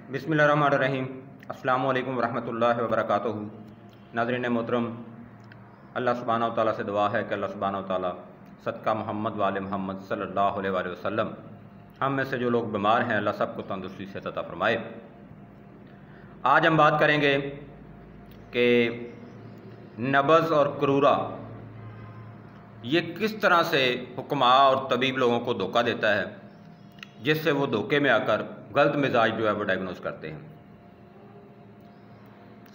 बिस्मिल्लाहिर्रहमानिर्रहीम। अस्सलामु अलैकुम वरहमतुल्लाहि वबरकातुहू। नाज़रीन मोहतरम, अल्लाह सुब्हानहू व तआला से दुआ है कि अल्लाह सुब्हानहू व तआला सदका मोहम्मद वाले मोहम्मद सल्लल्लाहु अलैहि वसल्लम हम में से जो लोग बीमार हैं अल्लाह सबको तंदुरुस्ती से अता फरमाए। आज हम बात करेंगे कि नब्ज़ और क्रूरा ये किस तरह से हुक्मा और तबीब लोगों को धोखा देता है, जिससे वो धोखे में आकर गलत मिजाज जो है वो डायग्नोज करते हैं।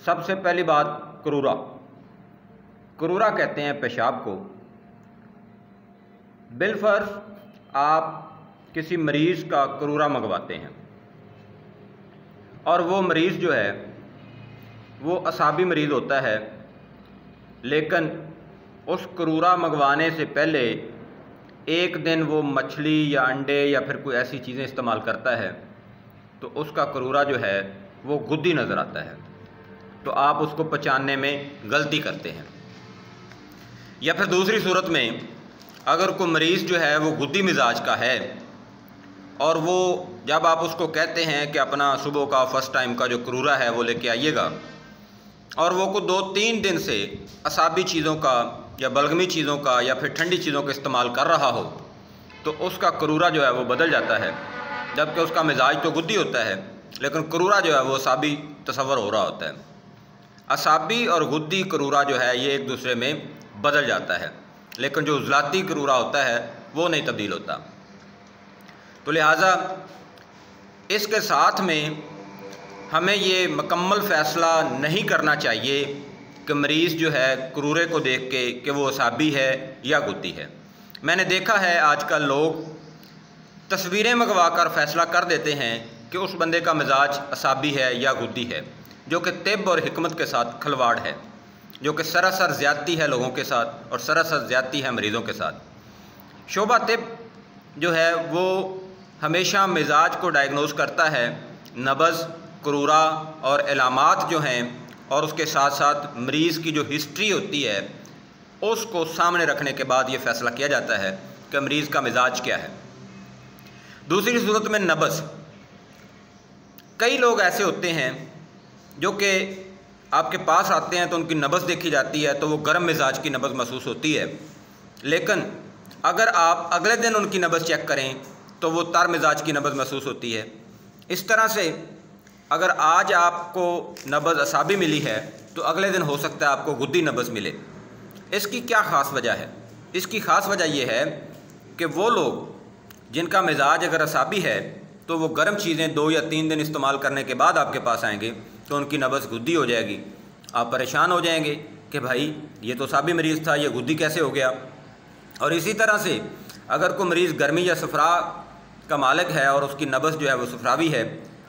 सबसे पहली बात, क्रूरा क्रूरा कहते हैं पेशाब को। बिलफर्ज आप किसी मरीज़ का क्रूरा मंगवाते हैं और वो मरीज़ जो है वो असाबी मरीज़ होता है, लेकिन उस क्रूरा मंगवाने से पहले एक दिन वो मछली या अंडे या फिर कोई ऐसी चीज़ें इस्तेमाल करता है तो उसका क्रूरा जो है वो गुद्दी नज़र आता है, तो आप उसको पहचानने में गलती करते हैं। या फिर दूसरी सूरत में, अगर कोई मरीज़ जो है वो गुद्दी मिजाज का है और वो जब आप उसको कहते हैं कि अपना सुबह का फर्स्ट टाइम का जो क्रूरा है वो लेके आइएगा और वो को 2-3 दिन से असाबी चीज़ों का या बलगमी चीज़ों का या फिर ठंडी चीज़ों का इस्तेमाल कर रहा हो तो उसका क्रूरा जो है वो बदल जाता है, जबकि उसका मिजाज तो गुद्दी होता है लेकिन क्रूरा जो है वो असाबी तस्वर हो रहा होता है। असाबी और गुद्दी क्रूरा जो है ये एक दूसरे में बदल जाता है, लेकिन जो उजलाती क्रूरा होता है वो नहीं तब्दील होता। तो लिहाजा इसके साथ में हमें ये मुकम्मल फ़ैसला नहीं करना चाहिए कि मरीज़ जो है क्रूरे को देख के कि वो असाबी है या गुद्दी है। मैंने देखा है आजकल लोग तस्वीरें मंगवा कर फ़ैसला कर देते हैं कि उस बंदे का मिजाज असाबी है या गुद्दी है, जो कि तिब और हिकमत के साथ खलवाड़ है, जो कि सरासर ज़्यादती है लोगों के साथ और सरासर ज़्यादती है मरीज़ों के साथ। शोबा तिब जो है वो हमेशा मिजाज को डायग्नोज करता है, नब्ज़, क्रूरा और इलामात जो हैं और उसके साथ साथ मरीज़ की जो हिस्ट्री होती है उसको सामने रखने के बाद ये फ़ैसला किया जाता है कि मरीज़ का मिजाज क्या है। दूसरी सूरत में नब्ज़, कई लोग ऐसे होते हैं जो कि आपके पास आते हैं तो उनकी नब्ज़ देखी जाती है तो वो गर्म मिजाज की नब्ज़ महसूस होती है, लेकिन अगर आप अगले दिन उनकी नब्ज़ चेक करें तो वो तर मिजाज की नब्ज़ महसूस होती है। इस तरह से अगर आज आपको नब्ज़ असाबी मिली है तो अगले दिन हो सकता है आपको गुद्दी नब्ज़ मिले। इसकी क्या ख़ास वजह है? इसकी ख़ास वजह यह है कि वो लोग जिनका मिजाज अगर असाबी है तो वो गर्म चीज़ें 2 या 3 दिन इस्तेमाल करने के बाद आपके पास आएंगे तो उनकी नब्ज़ गुद्दी हो जाएगी। आप परेशान हो जाएंगे कि भाई ये तो असाबी मरीज़ था, ये गुद्दी कैसे हो गया। और इसी तरह से अगर कोई मरीज़ गर्मी या सफ़रा का मालिक है और उसकी नब्ज़ जो है वो सफ़रावी है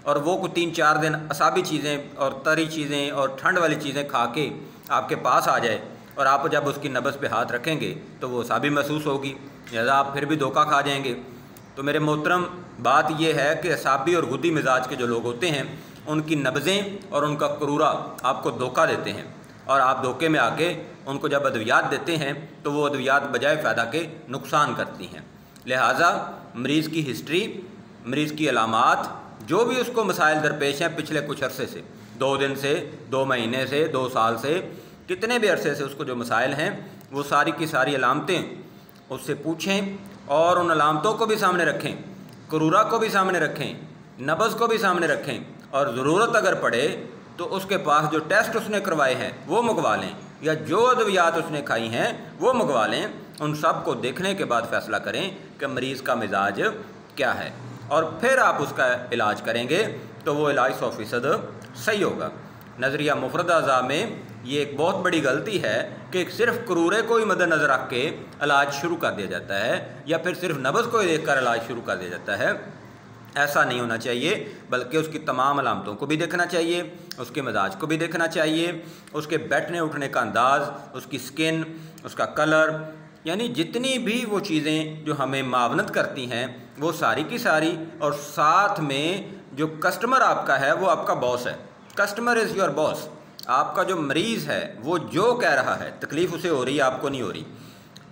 और वो को 3-4 दिन असाबी चीज़ें और तरी चीज़ें और ठंड वाली चीज़ें खा के आपके पास आ जाए और आप जब उसकी नब्ज़ पे हाथ रखेंगे तो वो असाबी महसूस होगी, लिहाजा आप फिर भी धोखा खा जाएंगे। तो मेरे मोहतरम, बात यह है कि असाबी और गुद्दी मिजाज के जो लोग होते हैं उनकी नब्ज़ें और उनका क्रूरा आपको धोखा देते हैं और आप धोखे में आके उनको जब अद्वियात देते हैं तो वो अद्वियात बजाय फ़ायदा के नुकसान करती हैं। लिहाजा मरीज़ की हिस्ट्री, मरीज़ की अलामात, जो भी उसको मसाइल दरपेश हैं पिछले कुछ अरसे से, 2 दिन से, 2 महीने से, 2 साल से, कितने भी अरसे से उसको जो मसाइल हैं वो सारी की सारी अलामतें उससे पूछें और उन अलामतों को भी सामने रखें, क्रूरा को भी सामने रखें, नब्ज़ को भी सामने रखें और ज़रूरत अगर पड़े तो उसके पास जो टेस्ट उसने करवाए हैं वो मंगवा लें या जो अद्वियात उसने खाई हैं वो मंगवा लें। उन सब को देखने के बाद फ़ैसला करें कि मरीज़ का मिजाज क्या है और फिर आप उसका इलाज करेंगे तो वो इलाज 100% सही होगा। नज़रिया मुफ़रद अज़ा में ये एक बहुत बड़ी गलती है कि सिर्फ़ क्रूरे को ही मद्देनज़र रख के इलाज शुरू कर दिया जाता है या फिर सिर्फ नब्ज़ को ही देख कर इलाज शुरू कर दिया जाता है। ऐसा नहीं होना चाहिए, बल्कि उसकी तमाम अलामतों को भी देखना चाहिए, उसके मिजाज को भी देखना चाहिए, उसके बैठने उठने का अंदाज़, उसकी स्किन, उसका कलर, यानी जितनी भी वो चीज़ें जो हमें मावनत करती हैं वो सारी की सारी। और साथ में जो कस्टमर आपका है वो आपका बॉस है, कस्टमर इज़ योर बॉस। आपका जो मरीज़ है वो जो कह रहा है, तकलीफ़ उसे हो रही है, आपको नहीं हो रही,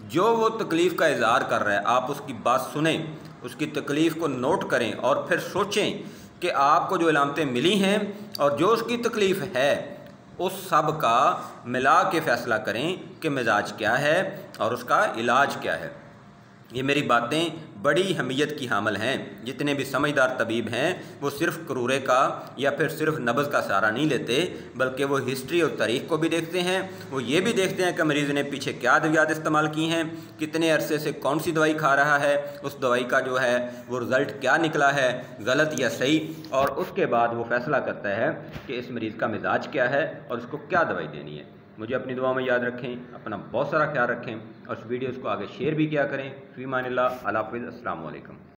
जो वो तकलीफ़ का इज़हार कर रहा है आप उसकी बात सुनें, उसकी तकलीफ़ को नोट करें और फिर सोचें कि आपको जो इलामतें मिली हैं और जो उसकी तकलीफ़ है उस सब का मिला के फ़ैसला करें कि मिजाज क्या है और उसका इलाज क्या है। ये मेरी बातें बड़ी अहमियत की हामिल हैं। जितने भी समझदार तबीब हैं वो सिर्फ़ करूरे का या फिर सिर्फ नब्ज़ का सहारा नहीं लेते, बल्कि वो हिस्ट्री और तारीख़ को भी देखते हैं। वो ये भी देखते हैं कि मरीज़ ने पीछे क्या अद्वियात इस्तेमाल की हैं, कितने अरसे से कौन सी दवाई खा रहा है, उस दवाई का जो है वो रिज़ल्ट क्या निकला है, गलत या सही, और उसके बाद वो फ़ैसला करता है कि इस मरीज़ का मिजाज क्या है और उसको क्या दवाई देनी है। मुझे अपनी दुआ में याद रखें, अपना बहुत सारा ख्याल रखें और इस वीडियोज़ को आगे शेयर भी किया करें। फ़ी मानिल्लाह, अल्लाह हाफ़िज़, अस्सलामु अलैकुम।